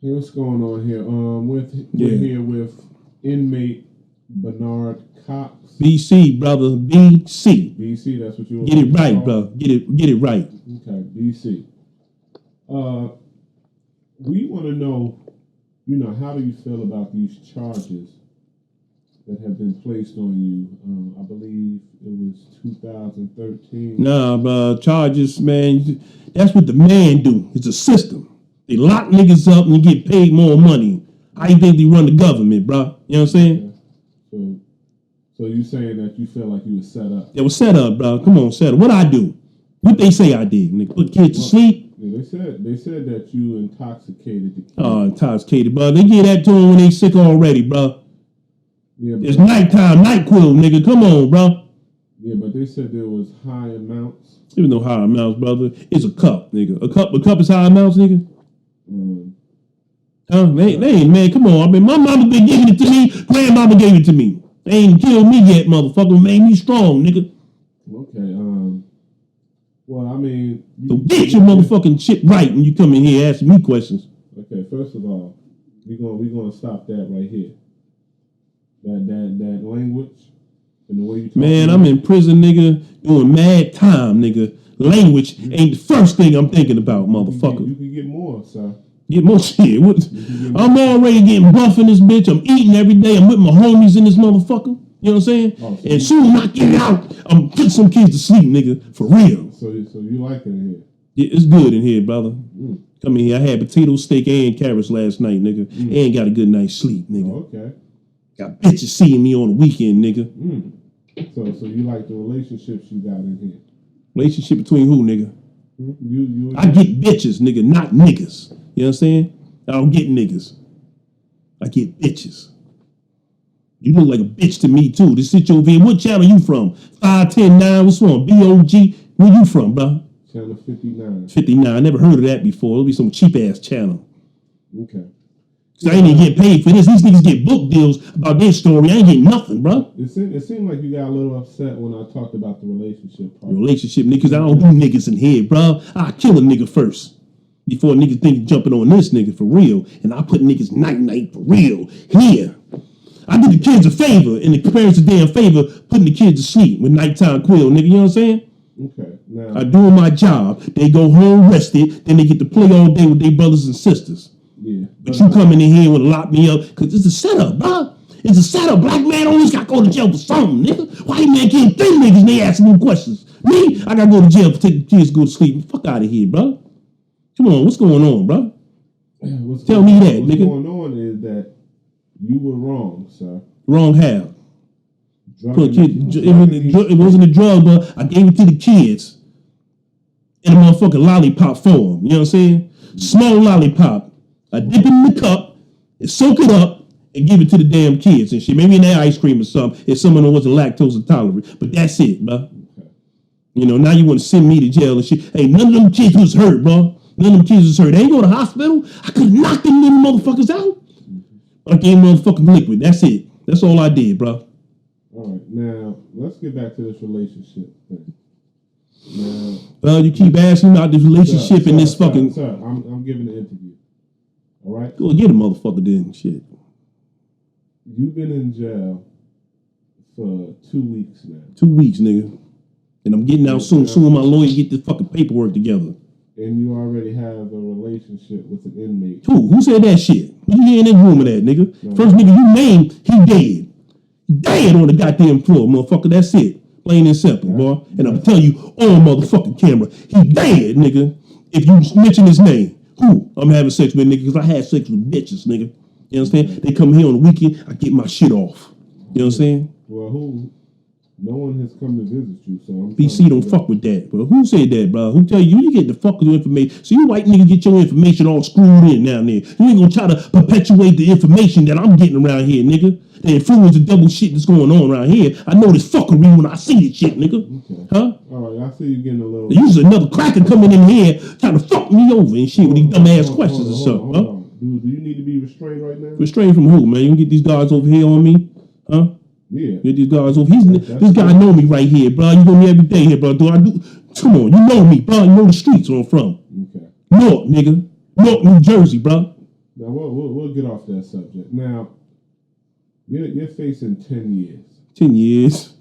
Hey, what's going on here? We're here with inmate Bernard Cox. BC, brother. BC. BC, that's what you get it right, bro. Get it right. Okay, BC. We want to know, how do you feel about these charges that have been placed on you? I believe it was 2013. Nah, bro. Charges, man. That's what the man do. It's a system. They lock niggas up and get paid more money. How you think they run the government, bro? You know what I'm saying? Okay. So you saying that you feel like you was set up? It was set up, bro. Come on, set up. What I do? What they say I did? Nigga, put kids to sleep? Yeah, they said that you intoxicated the kids. Oh, intoxicated, bro. They get that to them when they sick already, bro. Yeah, it's nighttime, NyQuil, nigga. Come on, bro. Yeah, but they said there was high amounts. There was no high amounts, brother. It's a cup, nigga. A cup is high amounts, nigga. They ain't, man. Come on. I mean, my mama been giving it to me. Grandmama gave it to me. They ain't killed me yet, motherfucker. Made me strong, nigga. Okay. Well, I mean, so get your motherfucking shit right when you come in here asking me questions. Okay. First of all, we gonna stop that right here. That language and the way you talk. Man, I'm in prison, nigga, doing mad time, nigga. Language ain't the first thing I'm thinking about, motherfucker. You can get more, sir. Get more shit. I'm already getting buff in this bitch. I'm eating every day. I'm with my homies in this motherfucker. You know what I'm saying? Oh, and soon I get out, I'm putting some kids to sleep, nigga. For real. So you like it in here? Yeah, it's good in here, brother. Come in here. I had potato, steak, and carrots last night, nigga. And got a good night's sleep, nigga. Oh, okay. Got bitches seeing me on the weekend, nigga. So you like the relationships you got in here? Relationship between who, nigga? You I get bitches, nigga, not niggas. You know what I'm saying? I don't get niggas. I get bitches. You look like a bitch to me, too. This shit over here. What channel you from? 510-9? What's wrong? BOG? Where you from, bro? Channel 59. 59. I never heard of that before. It'll be some cheap-ass channel. Okay. Cause I ain't even get paid for this. These niggas get book deals about their story. I ain't getting nothing, bro. It seemed like you got a little upset when I talked about the relationship part. Relationship, niggas. I don't do niggas in here, bro. I kill a nigga first. Before niggas think jumping on this nigga for real. And I put niggas night for real here. I did the kids a favor, and the parents a damn favor putting the kids to sleep with nighttime quill, nigga. You know what I'm saying? Okay. Now, I doing my job. They go home rested, then they get to play all day with their brothers and sisters. Yeah. But you coming in here and want to lock me up, because it's a setup, bro. It's a setup. Black man always got to go to jail for something, nigga. Why you man can't think niggas and they asking me questions? Me? I got to go to jail for taking the kids to go to sleep. Fuck out of here, bro. Come on, what's going on, bro? Tell me that, nigga. What's going on is that you were wrong, sir. Wrong how? It wasn't a drug, but I gave it to the kids in a motherfucking lollipop form. You know what I'm saying? Small lollipop. I dip it in the cup and soak it up and give it to the damn kids and shit. Maybe in their ice cream or something if someone who wasn't lactose intolerant. But that's it, bro. Okay. You know, now you want to send me to jail and shit. Hey, none of them kids was hurt, bro. None of them kids was hurt. They ain't go to the hospital. I could have knocked them little motherfuckers out. I gave them motherfucking liquid. That's it. That's all I did, bro. All right. Now, let's get back to this relationship thing. Now, well, you keep asking about this relationship and this fucking... Sir, I'm giving an interview. All right? Go get a motherfucker then. Shit. You've been in jail for 2 weeks now. 2 weeks, nigga. And I'm getting out soon. Soon my lawyer get this fucking paperwork together. And you already have a relationship with an inmate. Who said that shit? What you hear in that room of that, nigga? No. First nigga you named, he dead. Dead on the goddamn floor, motherfucker. That's it. Plain and simple, boy. And I'm telling you on motherfucking camera, he dead, nigga. If you mention his name, who I'm having sex with, nigga, because I had sex with bitches, nigga. You understand? They come here on the weekend, I get my shit off. You know what I'm saying? Well, who? No one has come to visit you, so I'm BC don't fuck with that, bro. Who said that, bro? Who tell you get the fuck with information? So you white niggas get your information all screwed in down there. You ain't gonna try to perpetuate the information that I'm getting around here, nigga. The influence of double shit that's going on around here. I know this fuckery when I see this shit, nigga. Okay. Huh? All right, I see you getting a little... There's another cracker coming in here trying to fuck me over and shit with these dumbass questions and stuff, huh? Do you need to be restrained right now? Restrained from who, man? You can get these guys over here on me, huh? Yeah. Get these guys off. This guy know me right here, bro. You know me every day here, bro. Come on, you know me, bro. You know the streets where I'm from. Okay. Newark, nigga. Newark, New Jersey, bro. Now we'll get off that subject. Now you're facing 10 years. 10 years.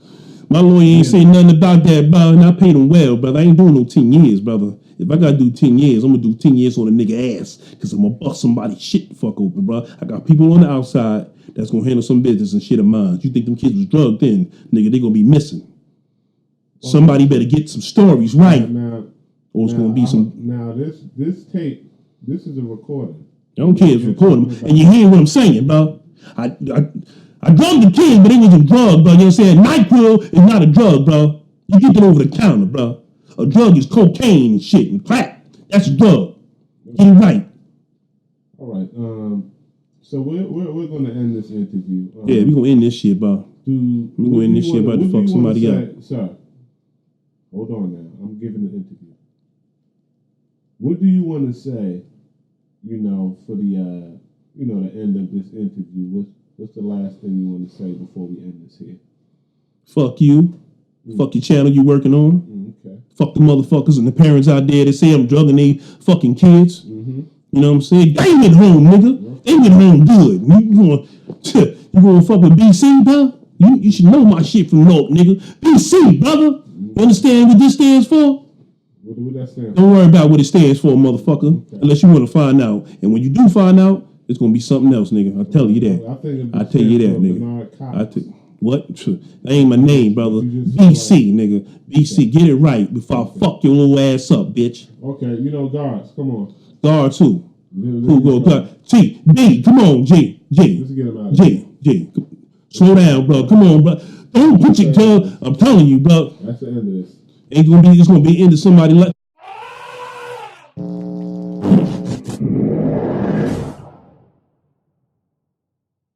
My lawyer ain't say nothing about that, bro, and I paid him well, brother. I ain't doing no 10 years, brother. If I gotta do 10 years, I'm gonna do 10 years on a nigga ass, because I'm gonna bust somebody's shit the fuck open, bro. I got people on the outside that's gonna handle some business and shit of mine. You think them kids was drugged in, nigga, they gonna be missing. Okay. Somebody better get some stories right. Or it's gonna be some. Now, this tape, this is a recording. I don't care if it's recording. And you hear what I'm saying, bro. I drugged the kid, but it wasn't drug, bro. You know what I'm saying? NyQuil is not a drug, bro. You get it over the counter, bro. A drug is cocaine and shit and crack. That's a drug. Get it right. All right. So we're gonna end this interview. Yeah, we're gonna end this shit, bro. We're gonna end this shit about to fuck somebody up. Sir, hold on now. I'm giving the interview. What do you want to say? You know, for the the end of this interview. What's the last thing you want to say before we end this here? Fuck you. Fuck your channel you working on. Okay. Fuck the motherfuckers and the parents out there that say I'm drugging they fucking kids. Mm-hmm. You know what I'm saying? They went home, nigga. Yeah. They went home good. You gonna fuck with BC, bro? You should know my shit from North, nigga. BC, brother. You understand what this stands for? What that stand for? Don't worry about what it stands for, motherfucker. Okay. Unless you want to find out. And when you do find out, it's gonna be something else, nigga. I'll tell you that. I'll tell you that, nigga. What? That ain't my name, brother. BC, nigga. BC, get it right before I fuck your little ass up, bitch. Okay, guards, come on. Guards who? Who go? G, B, come on, G. Let's get him out of here. G. Slow down, bro. Come on, bro. Don't put your tongue. I'm telling you, bro. That's the end of this. It's gonna be into somebody like.